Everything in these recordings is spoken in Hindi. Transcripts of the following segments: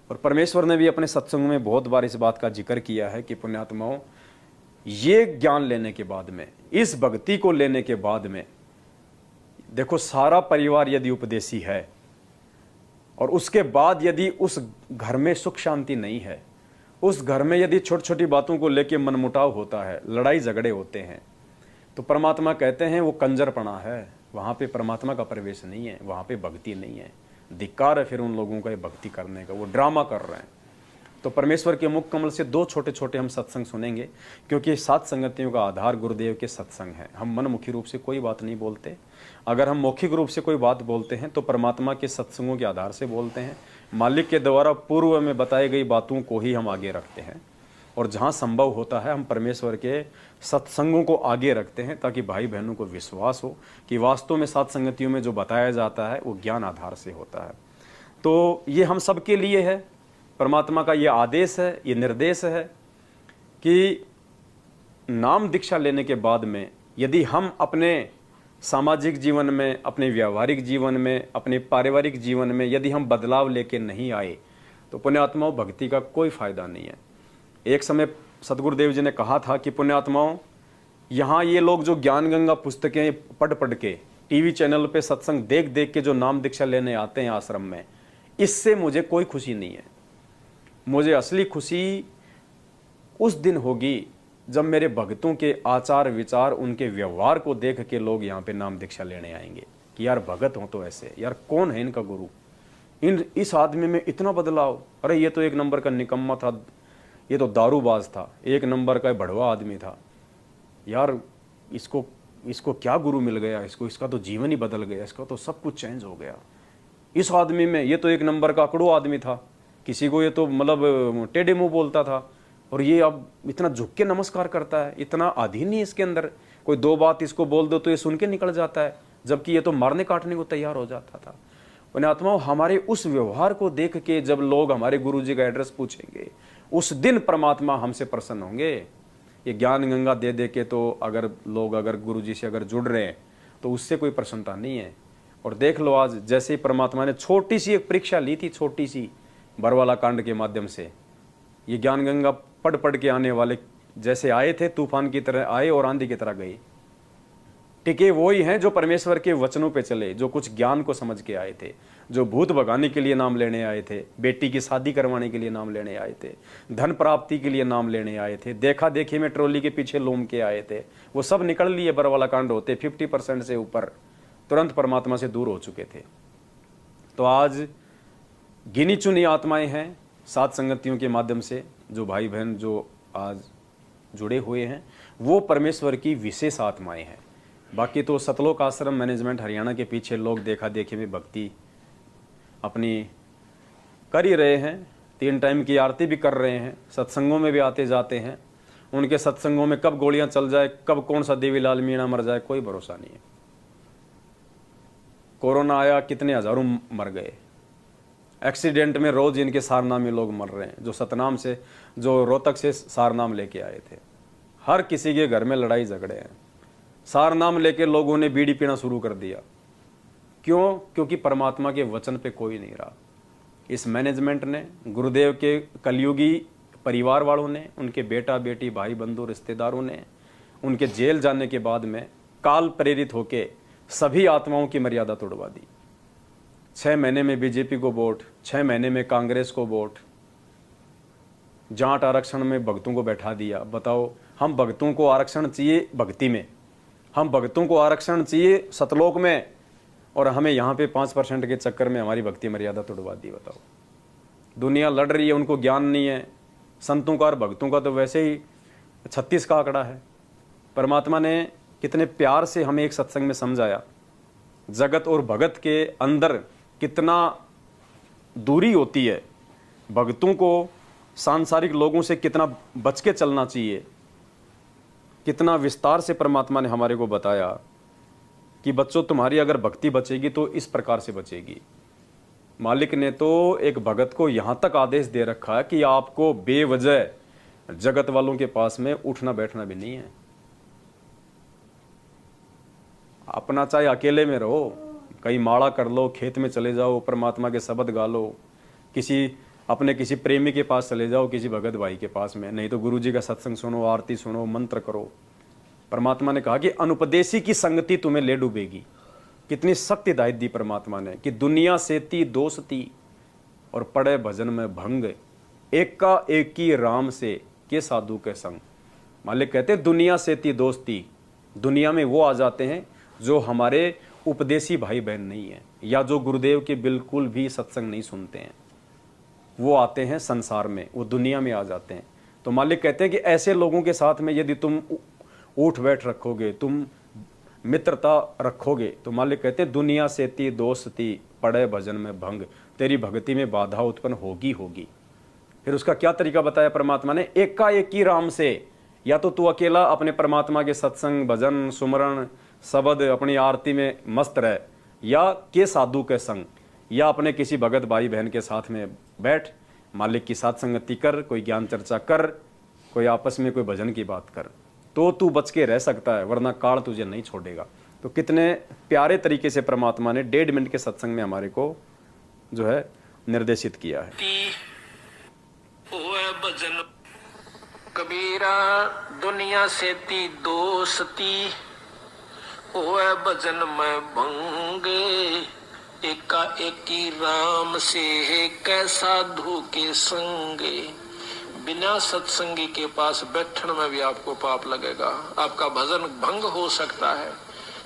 और परमेश्वर ने भी अपने सत्संग में बहुत बार इस बात का जिक्र किया है कि पुण्यात्माओं, ये ज्ञान लेने के बाद में, इस भक्ति को लेने के बाद में, देखो सारा परिवार यदि उपदेशी है और उसके बाद यदि उस घर में सुख शांति नहीं है, उस घर में यदि छोटी छोटी बातों को लेकर मनमुटाव होता है, लड़ाई झगड़े होते हैं, तो परमात्मा कहते हैं वो कंजरपना है, वहाँ पे परमात्मा का प्रवेश नहीं है, वहाँ पे भक्ति नहीं है। धिक्कार है फिर उन लोगों का ये भक्ति करने का, वो ड्रामा कर रहे हैं। तो परमेश्वर के मुख कमल से 2 छोटे छोटे हम सत्संग सुनेंगे, क्योंकि 7 संगतियों का आधार गुरुदेव के सत्संग है। हम मनमुखी रूप से कोई बात नहीं बोलते। अगर हम मौखिक रूप से कोई बात बोलते हैं तो परमात्मा के सत्संगों के आधार से बोलते हैं। मालिक के द्वारा पूर्व में बताई गई बातों को ही हम आगे रखते हैं, और जहाँ संभव होता है हम परमेश्वर के सत्संगों को आगे रखते हैं, ताकि भाई बहनों को विश्वास हो कि वास्तव में 7 संगतियों में जो बताया जाता है वो ज्ञान आधार से होता है। तो ये हम सबके लिए है, परमात्मा का ये आदेश है, ये निर्देश है कि नाम दीक्षा लेने के बाद में यदि हम अपने सामाजिक जीवन में, अपने व्यावहारिक जीवन में, अपने पारिवारिक जीवन में यदि हम बदलाव लेके नहीं आए तो पुण्यात्माओं भक्ति का कोई फायदा नहीं है। एक समय सतगुरुदेव जी ने कहा था कि पुण्यात्माओं, यहाँ ये लोग जो ज्ञान गंगा पुस्तकें पढ़ पढ़ के, टीवी चैनल पे सत्संग देख देख के जो नाम दीक्षा लेने आते हैं आश्रम में, इससे मुझे कोई खुशी नहीं है। मुझे असली खुशी उस दिन होगी जब मेरे भक्तों के आचार विचार, उनके व्यवहार को देख के लोग यहाँ पे नाम दीक्षा लेने आएंगे कि यार भगत हो तो ऐसे, यार कौन है इनका गुरु, इस आदमी में इतना बदलाव, अरे ये तो एक नंबर का निकम्मा था, ये तो दारूबाज था, एक नंबर का भड़वा आदमी था, यार इसको क्या गुरु मिल गया, इसका तो जीवन ही बदल गया, इसका तो सब कुछ चेंज हो गया। इस आदमी में, ये तो एक नंबर का अकड़ू आदमी था, किसी को ये तो मतलब टेढ़े मुंह बोलता था, और ये अब इतना झुक के नमस्कार करता है, इतना अधीन ही इसके अंदर, कोई 2 बात इसको बोल दो तो ये सुन के निकल जाता है, जबकि ये तो मारने काटने को तैयार हो जाता था। पुण्यात्माओं, हमारे उस व्यवहार को देख के जब लोग हमारे गुरु जी का एड्रेस पूछेंगे, उस दिन परमात्मा हमसे प्रसन्न होंगे। ये ज्ञान गंगा दे दे के तो अगर गुरु जी से अगर जुड़ रहे हैं तो उससे कोई प्रसन्नता नहीं है। और देख लो आज जैसे ही परमात्मा ने छोटी सी एक परीक्षा ली थी, छोटी सी बरवाला कांड के माध्यम से, ये ज्ञान गंगा पढ़ पढ़ के आने वाले जैसे आए थे, तूफान की तरह आए और आंधी की तरह गए, टिके वो ही हैं जो परमेश्वर के वचनों पे चले, जो कुछ ज्ञान को समझ के आए थे, जो भूत भगाने के लिए नाम लेने आए थे, बेटी की शादी करवाने के लिए नाम लेने आए थे, धन प्राप्ति के लिए नाम लेने आए थे, देखा देखी में ट्रॉली के पीछे लोम के आए थे, वो सब निकल लिए बरवाला कांड होते, 50% से ऊपर तुरंत परमात्मा से दूर हो चुके थे। तो आज गिनी चुनी आत्माएं हैं 7 संगतियों के माध्यम से, जो भाई बहन जो आज जुड़े हुए हैं वो परमेश्वर की विशेष आत्माएं हैं। बाकी तो सतलोक आश्रम मैनेजमेंट हरियाणा के पीछे लोग देखा देखी में भक्ति अपनी कर ही रहे हैं, 3 टाइम की आरती भी कर रहे हैं, सत्संगों में भी आते जाते हैं। उनके सत्संगों में कब गोलियां चल जाए, कब कौन सा देवीलाल मीणा मर जाए, कोई भरोसा नहीं है। कोरोना आया, कितने हजारों मर गए, एक्सीडेंट में रोज इनके सारनामे लोग मर रहे हैं, जो सतनाम से, जो रोहतक से सारनाम लेके आए थे। हर किसी के घर में लड़ाई झगड़े हैं, सारनाम लेके लोगों ने बीड़ी पीना शुरू कर दिया। क्यों? क्योंकि परमात्मा के वचन पे कोई नहीं रहा। इस मैनेजमेंट ने, गुरुदेव के कलयुगी परिवार वालों ने, उनके बेटा बेटी भाई बंधु रिश्तेदारों ने, उनके जेल जाने के बाद में काल प्रेरित होके सभी आत्माओं की मर्यादा तोड़वा दी। 6 महीने में बीजेपी को वोट, 6 महीने में कांग्रेस को वोट, जाट आरक्षण में भक्तों को बैठा दिया। बताओ, हम भक्तों को आरक्षण चाहिए भक्ति में, हम भक्तों को आरक्षण चाहिए सतलोक में, और हमें यहाँ पे 5% के चक्कर में हमारी भक्ति मर्यादा तोड़वा दी। बताओ, दुनिया लड़ रही है, उनको ज्ञान नहीं है। संतों का और भक्तों का तो वैसे ही 36 का आंकड़ा है। परमात्मा ने कितने प्यार से हमें एक सत्संग में समझाया, जगत और भगत के अंदर कितना दूरी होती है, भक्तों को सांसारिक लोगों से कितना बच के चलना चाहिए। कितना विस्तार से परमात्मा ने हमारे को बताया कि बच्चों, तुम्हारी अगर भक्ति बचेगी तो इस प्रकार से बचेगी। मालिक ने तो एक भगत को यहाँ तक आदेश दे रखा है कि आपको बेवजह जगत वालों के पास में उठना बैठना भी नहीं है। अपना चाहे अकेले में रहो, कहीं माड़ा कर लो, खेत में चले जाओ, परमात्मा के शब्द गा लो, किसी अपने किसी प्रेमी के पास चले जाओ, किसी भगत भाई के पास में, नहीं तो गुरु जी का सत्संग सुनो, आरती सुनो, मंत्र करो। परमात्मा ने कहा कि अनुपदेशी की संगति तुम्हें ले डूबेगी। कितनी सख्त हिदायत दी परमात्मा ने कि दुनिया सेती दोस्ती और पड़े भजन में भंग, एका एकी राम से के साधु के संग। मालिक कहते हैं दुनिया सेती दोस्ती, दुनिया में वो आ जाते हैं जो हमारे उपदेशी भाई बहन नहीं है, या जो गुरुदेव के बिल्कुल भी सत्संग नहीं सुनते हैं, वो आते हैं संसार में, वो दुनिया में आ जाते हैं। तो मालिक कहते हैं कि ऐसे लोगों के साथ में यदि तुम उठ बैठ रखोगे, तुम मित्रता रखोगे, तो मालिक कहते हैं दुनिया सेती दोस्ती पड़े भजन में भंग, तेरी भक्ति में बाधा उत्पन्न होगी। फिर उसका क्या तरीका बताया परमात्मा ने, एकाएकी राम से, या तो तू अकेला अपने परमात्मा के सत्संग भजन सुमरण शब्द अपनी आरती में मस्त रह, या के साधु के संग, या अपने किसी भगत भाई बहन के साथ में बैठ, मालिक की साथ संगति कर, कोई ज्ञान चर्चा कर, कोई आपस में कोई भजन की बात कर, तो तू बच के रह सकता है, वरना काल तुझे नहीं छोड़ेगा। तो कितने प्यारे तरीके से परमात्मा ने 1.5 मिनट के सत्संग में हमारे को जो है निर्देशित किया है। भजन कबीरा दुनिया सेती दोस्ती, ओए भजन में भंगे, एका एकी राम से कैसा साधु के संगे। बिना सत्संगी के पास बैठने में भी आपको पाप लगेगा, आपका भजन भंग हो सकता है।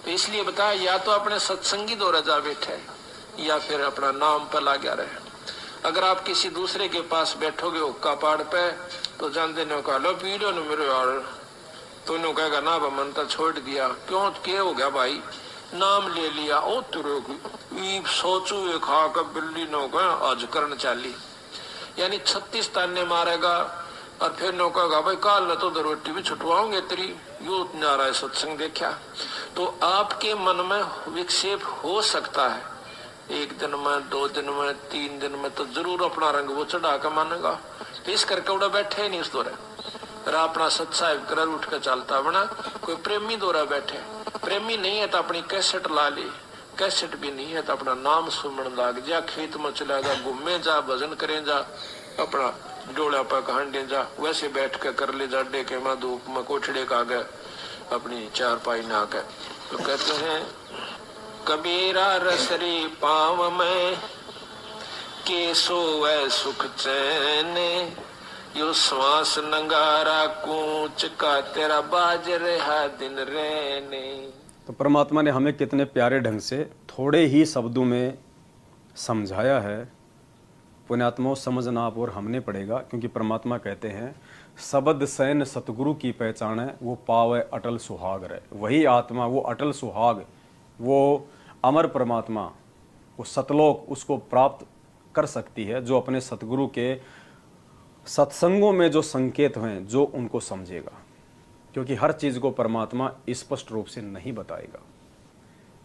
तो इसलिए बताया, या तो अपने सत्संगी द्वारा जा बैठे, या फिर अपना नाम पर लगा रहे। अगर आप किसी दूसरे के पास बैठोगे हुक्का पाड़ पे, तो जानते न कहा लो पीड़ो न मेरे यार, तो नो कहेगा ना मन तो छोड़ दिया, क्यों क्या हो गया भाई, नाम ले लिया, ओ तुरे सोचू ये खा कर बिल्ली नो कहा आज करन चाली, यानी 36 ताने मारेगा। और फिर नो कहेगा भाई काल न तो रोटी भी छुटवाओगे तेरी, यू नारा सत्संग देखा। तो आपके मन में विक्षेप हो सकता है, 1 दिन में 2 दिन में 3 दिन में तो जरूर अपना रंग वो चढ़ा कर मानेगा। तो इस करके उड़ा बैठे नहीं इस दौरे, अपना सत्साहिब कर उठ कर चलता बना। कोई प्रेमी दौरा बैठे, प्रेमी नहीं है तो अपनी कैसेट ला ली, कैसेट भी नहीं है तो अपना नाम सुमन लाग जा, खेत में चला जा, घूमे जा, भजन करे जा, अपना डोला पर हांडे जा, वैसे बैठ के कर ले जा, डेके में धूप में कोठड़े का गए अपनी चारपाई ना के। तो कहते हैं कबीरा रसरी पाव में के सोए सुख चैन, यो श्वास नंगारा कूच का तेरा बाज रहा दिन रहने। तो परमात्मा ने हमें कितने प्यारे ढंग से थोड़े ही शब्दों में समझाया है। पुण्यात्माओं समझना आप और हमने पड़ेगा, क्योंकि परमात्मा कहते हैं शब्द सैन सतगुरु की पहचान है, वो पावे अटल सुहाग रहे। वही आत्मा, वो अटल सुहाग, वो अमर परमात्मा, वो सतलोक उसको प्राप्त कर सकती है जो अपने सतगुरु के सत्संगों में जो संकेत हैं जो उनको समझेगा, क्योंकि हर चीज़ को परमात्मा स्पष्ट रूप से नहीं बताएगा।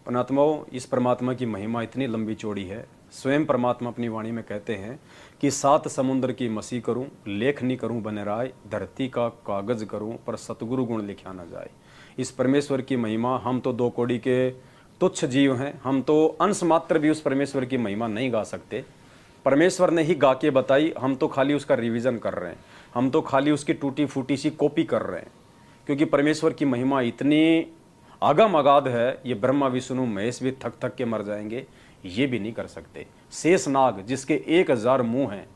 पुण्यात्माओं, इस परमात्मा की महिमा इतनी लंबी चौड़ी है। स्वयं परमात्मा अपनी वाणी में कहते हैं कि 7 समुद्र की मसी करूं, लेखनी करूं बने राय, धरती का कागज करूं पर सतगुरु गुण लिखा न जाए। इस परमेश्वर की महिमा, हम तो 2 कौड़ी के तुच्छ जीव हैं, हम तो अंश मात्र भी उस परमेश्वर की महिमा नहीं गा सकते। परमेश्वर ने ही गा के बताई, हम तो खाली उसका रिवीजन कर रहे हैं, हम तो खाली उसकी टूटी फूटी सी कॉपी कर रहे हैं। क्योंकि परमेश्वर की महिमा इतनी आगम अगाध है, ये ब्रह्मा विष्णु महेश भी थक थक के मर जाएंगे, ये भी नहीं कर सकते। शेष नाग जिसके 1000 मुंह हैं,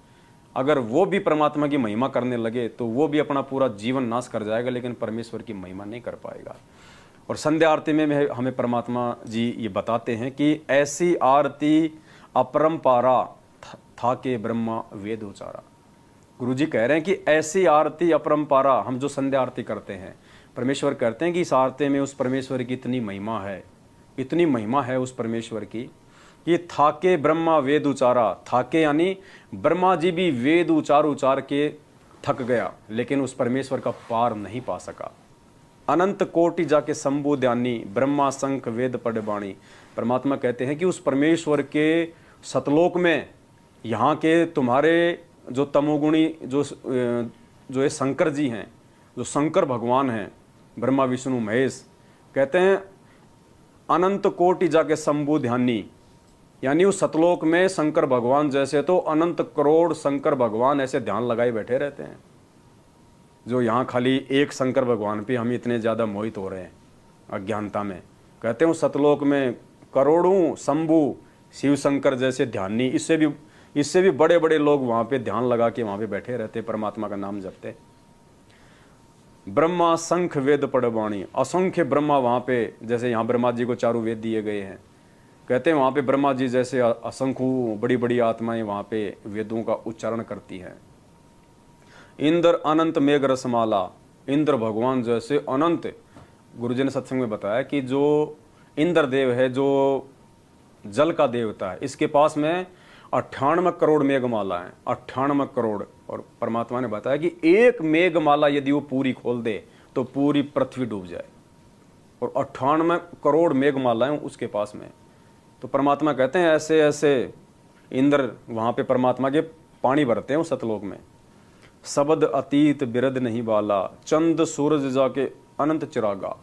अगर वो भी परमात्मा की महिमा करने लगे तो वो भी अपना पूरा जीवन नाश कर जाएगा, लेकिन परमेश्वर की महिमा नहीं कर पाएगा। और संध्या आरती में हमें परमात्मा जी ये बताते हैं कि ऐसी आरती अपरंपारा था के ब्रह्मा वेद उचारा। गुरु जी कह रहे हैं कि ऐसी आरती अपरंपारा, हम जो संध्या आरती करते हैं, परमेश्वर कहते हैं कि इस आरती में उस परमेश्वर की इतनी महिमा है, इतनी महिमा है उस परमेश्वर की कि थाके ब्रह्मा वेद उचारा। थाके यानी ब्रह्मा जी भी वेद उचार के थक गया, लेकिन उस परमेश्वर का पार नहीं पा सका। अनंत कोटि जाके शंभु ध्यानी, ब्रह्मा शंख वेद पढ़े बाणी। परमात्मा कहते हैं कि उस परमेश्वर के सतलोक में यहाँ के तुम्हारे जो तमोगुणी जो ये शंकर जी हैं, जो शंकर भगवान हैं, ब्रह्मा विष्णु महेश, कहते हैं अनंत कोटि जाके शंभु ध्यानी, यानी उस सतलोक में शंकर भगवान जैसे तो अनंत करोड़ शंकर भगवान ऐसे ध्यान लगाए बैठे रहते हैं, जो यहाँ खाली एक शंकर भगवान पे हम इतने ज़्यादा मोहित हो रहे हैं अज्ञानता में। कहते हैं सतलोक में करोड़ों शंभु शिव शंकर जैसे ध्यानी, इससे भी बड़े बड़े लोग वहाँ पे ध्यान लगा के वहाँ पे बैठे रहते, परमात्मा का नाम जपते। ब्रह्मा शंख वेद पड़वाणी, असंख्य ब्रह्मा वहाँ पे, जैसे यहाँ ब्रह्मा जी को चारों वेद दिए गए हैं, कहते हैं वहाँ पे ब्रह्मा जी जैसे असंख्य बड़ी बड़ी आत्माएं वहाँ पे वेदों का उच्चारण करती हैं। इंद्र अनंत मेघ रसमाला, इंद्र भगवान जैसे अनंत, गुरुजी ने सत्संग में बताया कि जो इंद्र देव है, जो जल का देवता है, इसके पास में 98 करोड़ मेघमाला है, 98 करोड़। और परमात्मा ने बताया कि एक मेघमाला यदि वो पूरी खोल दे तो पूरी पृथ्वी डूब जाए, और 98 करोड़ मेघमालाएं उसके पास में। तो परमात्मा कहते हैं ऐसे ऐसे इंद्र वहाँ पे परमात्मा के पानी भरते हैं उस सतलोक में। शब्द अतीत बिरद नहीं बाला, चंद सूरज जाके अनंत चिरागा,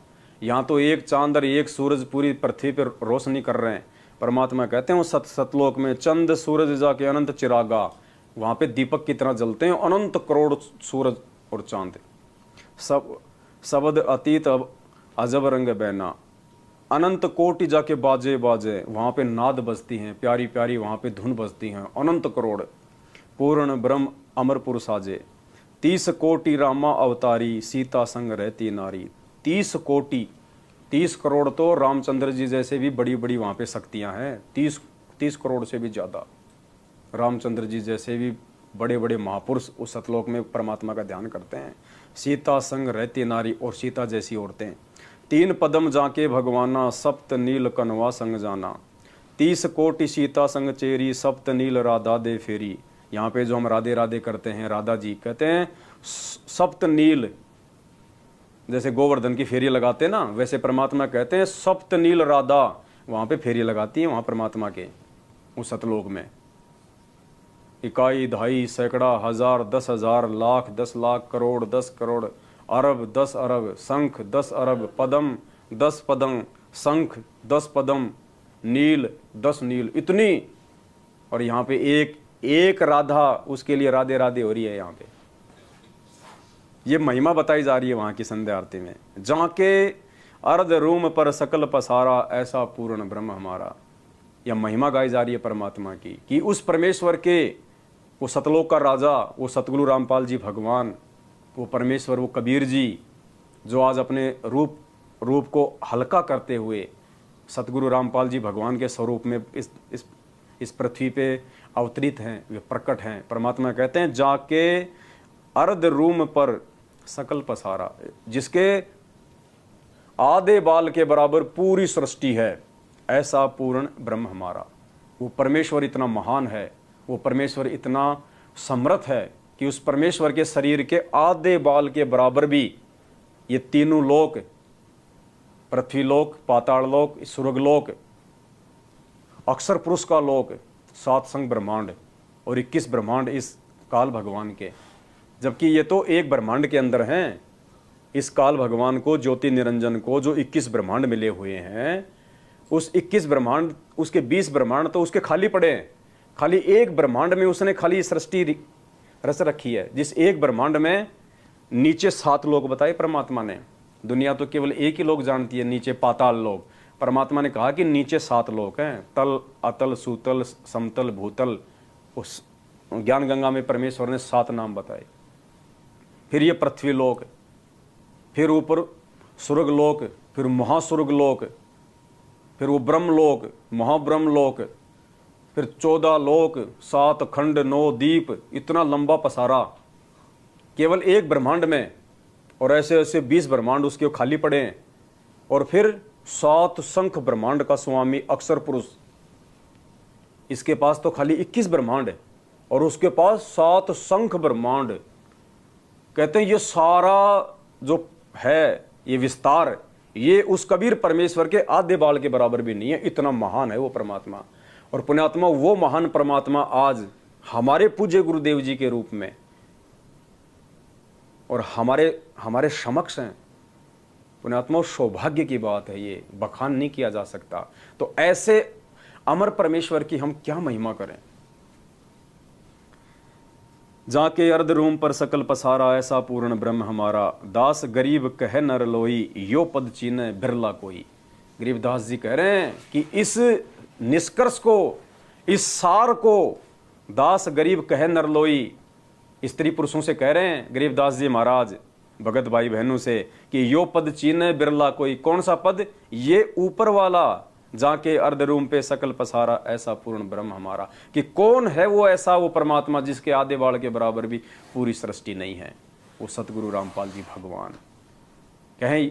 यहाँ तो एक चांद और एक सूरज पूरी पृथ्वी पर रोशनी कर रहे हैं। परमात्मा कहते हैं वो सतलोक में चंद सूरज जाके अनंत चिरागा, वहाँ पे दीपक की तरह जलते हैं अनंत करोड़ सूरज और चांद। शब्द अतीत अजब रंग बैना, अनंत कोटि जाके बाजे बाजे, वहाँ पे नाद बजती हैं, प्यारी प्यारी वहाँ पे धुन बजती हैं, अनंत करोड़। पूर्ण ब्रह्म अमरपुर साजे, 30 कोटि रामा अवतारी, सीता संग रहती नारी। 30 कोटि, 30 करोड़ तो रामचंद्र जी जैसे भी बड़ी बड़ी वहाँ पे शक्तियाँ हैं, 30 करोड़ से भी ज़्यादा रामचंद्र जी जैसे भी बड़े बड़े महापुरुष उस सतलोक में परमात्मा का ध्यान करते हैं। सीता संग रहती नारी, और सीता जैसी औरतें। 3 पदम जाके भगवाना, सप्त नील कनवा संग जाना। 30 कोटि सीता संग चेरी, सप्त नील राधा दे फेरी। यहाँ पे जो हम राधे राधे करते हैं, राधा जी कहते हैं सप्त नील, जैसे गोवर्धन की फेरी लगाते हैं ना, वैसे परमात्मा कहते हैं सप्त नील राधा वहाँ पे फेरी लगाती है वहाँ परमात्मा के उस सतलोक में। इकाई दहाई सैकड़ा हजार 10,000 लाख 10 लाख करोड़ 10 करोड़ अरब 10 अरब, शंख 10 अरब, पदम 10 पदम, शंख 10 पदम, नील 10 नील, इतनी। और यहाँ पे एक राधा, उसके लिए राधे राधे हो रही है। यहाँ पे ये महिमा बताई जा रही है वहाँ की संध्या आरती में। जहाँ के अर्ध रूम पर सकल पसारा, ऐसा पूर्ण ब्रह्म हमारा। यह महिमा गाई जा रही है परमात्मा की कि उस परमेश्वर के, वो सतलोक का राजा, वो सतगुरु रामपाल जी भगवान, वो परमेश्वर, वो कबीर जी, जो आज अपने रूप को हल्का करते हुए सतगुरु रामपाल जी भगवान के स्वरूप में इस पृथ्वी पे अवतरित हैं, वे प्रकट हैं। परमात्मा कहते हैं जाके अर्ध रूम पर सकल पसारा, जिसके आधे बाल के बराबर पूरी सृष्टि है, ऐसा पूर्ण ब्रह्म हमारा। वो परमेश्वर इतना महान है, वो परमेश्वर इतना समर्थ है कि उस परमेश्वर के शरीर के आधे बाल के बराबर भी ये तीनों लोक, पृथ्वी लोक, पाताल लोक, स्वर्गलोक, अक्षर पुरुष का लोक, 7 संग ब्रह्मांड और 21 ब्रह्मांड इस काल भगवान के, जबकि ये तो एक ब्रह्मांड के अंदर हैं। इस काल भगवान को, ज्योति निरंजन को, जो 21 ब्रह्मांड मिले हुए हैं, उस 21 ब्रह्मांड, उसके 20 ब्रह्मांड तो उसके खाली पड़े हैं। खाली एक ब्रह्मांड में उसने खाली सृष्टि रच रखी है, जिस एक ब्रह्मांड में नीचे 7 लोक बताए परमात्मा ने। दुनिया तो केवल एक ही लोक जानती है, नीचे पाताल लोक। परमात्मा ने कहा कि नीचे 7 लोक हैं, तल, अतल, सूतल, समतल, भूतल। उस ज्ञान गंगा में परमेश्वर ने 7 नाम बताए। फिर ये पृथ्वी लोक, फिर ऊपर स्वर्ग लोक, फिर महास्वर्ग लोक, फिर वो ब्रह्म लोक, महाब्रह्म लोक, फिर 14 लोक, 7 खंड, 9 दीप, इतना लंबा पसारा केवल एक ब्रह्मांड में। और ऐसे ऐसे 20 ब्रह्मांड उसके खाली पड़े हैं। और फिर 7 शंख ब्रह्मांड का स्वामी अक्षर पुरुष, इसके पास तो खाली 21 ब्रह्मांड है, और उसके पास 7 शंख ब्रह्मांड। कहते हैं ये सारा जो है, ये विस्तार, ये उस कबीर परमेश्वर के आधे बाल के बराबर भी नहीं है, इतना महान है वो परमात्मा। और पुण्यात्मा, वो महान परमात्मा आज हमारे पूज्य गुरुदेव जी के रूप में और हमारे समक्ष हैं। पुण्यात्मा, सौभाग्य की बात है, ये बखान नहीं किया जा सकता। तो ऐसे अमर परमेश्वर की हम क्या महिमा करें। जाके अर्ध रूम पर सकल पसारा, ऐसा पूर्ण ब्रह्म हमारा। दास गरीब कह नर लोई, यो पद चीने बिरला कोई। गरीबदास जी कह रहे हैं कि इस निष्कर्ष को, इस सार को दास गरीब कह नर लोई, स्त्री पुरुषों से कह रहे हैं गरीबदास जी महाराज भगत भाई बहनों से कि यो पद चीने बिरला कोई। कौन सा पद? ये ऊपर वाला, जाके अर्ध रूम पे सकल पसारा, ऐसा पूर्ण ब्रह्म हमारा। कि कौन है वो ऐसा, वो परमात्मा जिसके आधे बाल के बराबर भी पूरी सृष्टि नहीं है, वो सतगुरु रामपाल जी भगवान। कहें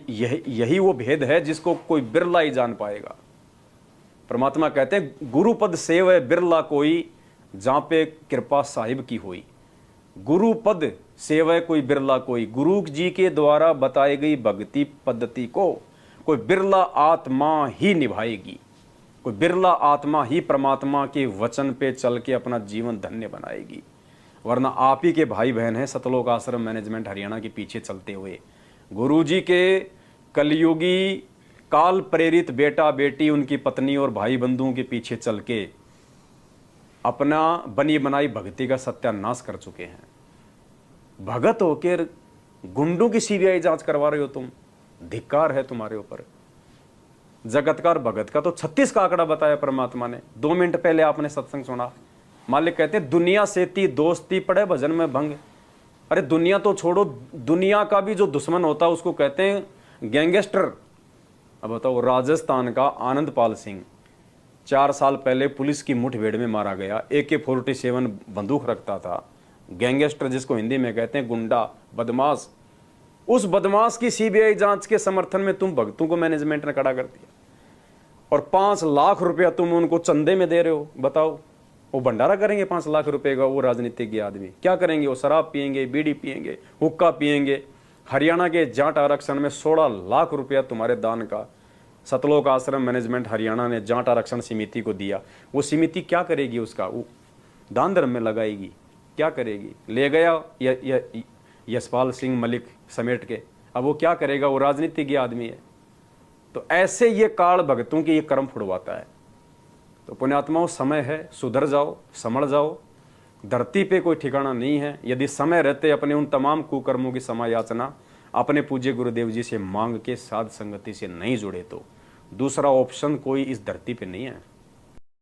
यही वो भेद है जिसको कोई बिरला ही जान पाएगा। परमात्मा कहते हैं गुरुपद सेव बिरला कोई, जहां पे कृपा साहिब की हुई। गुरु पद सेवय कोई बिरला कोई। गुरु जी के द्वारा बताई गई भक्ति पद्धति को कोई बिरला आत्मा ही निभाएगी। कोई बिरला आत्मा ही परमात्मा के वचन पे चल के अपना जीवन धन्य बनाएगी। वरना आप ही के भाई बहन हैं सतलोक आश्रम मैनेजमेंट हरियाणा के पीछे चलते हुए। गुरु जी के कलयुगी काल प्रेरित बेटा बेटी, उनकी पत्नी और भाई बंधुओं के पीछे चल के अपना बनी बनाई भक्ति का सत्यानाश कर चुके हैं। भगत होकर गुंडों की सीबीआई जांच करवा रहे हो तुम, धिक्कार है तुम्हारे ऊपर। जगतकार भगत का तो 36 का आंकड़ा बताया परमात्मा ने। 2 मिनट पहले आपने सत्संग सुना। मालिक कहते दुनिया सेती दोस्ती पड़े भजन में भंग। अरे दुनिया तो छोड़ो, दुनिया का भी जो दुश्मन होता है उसको कहते हैं गैंगस्टर। अब बताओ, राजस्थान का आनंदपाल सिंह 4 साल पहले पुलिस की मुठभेड़ में मारा गया। AK-47 बंदूक रखता था। गैंगस्टर जिसको हिंदी में कहते हैं गुंडा, बदमाश। उस बदमाश की सीबीआई जांच के समर्थन में तुम भक्तों को मैनेजमेंट ने खड़ा कर दिया और 5 लाख रुपया तुम उनको चंदे में दे रहे हो। बताओ, वो भंडारा करेंगे 5 लाख रुपए का? वो राजनीतिज्ञ आदमी क्या करेंगे? वो शराब पियेंगे, बीड़ी पियेंगे, हुक्का पियेंगे। हरियाणा के जाट आरक्षण में 16 लाख रुपया तुम्हारे दान का सतलोक आश्रम मैनेजमेंट हरियाणा ने जाट आरक्षण समिति को दिया। वो समिति क्या करेगी? उसका वो दान धर्म में लगाएगी। क्या करेगी? ले गया यशपाल सिंह मलिक समेट के, अब वो क्या करेगा? वो राजनीतिज्ञ आदमी है। तो ऐसे ये काल भगतों की ये कर्म फुड़वाता है। तो पुण्यात्माओं, समय है, सुधर जाओ, समझ जाओ। धरती पे कोई ठिकाना नहीं है। यदि समय रहते अपने उन तमाम कुकर्मों की समायाचना अपने पूज्य गुरुदेव जी से मांग के साध संगति से नहीं जुड़े तो दूसरा ऑप्शन कोई इस धरती पे नहीं है।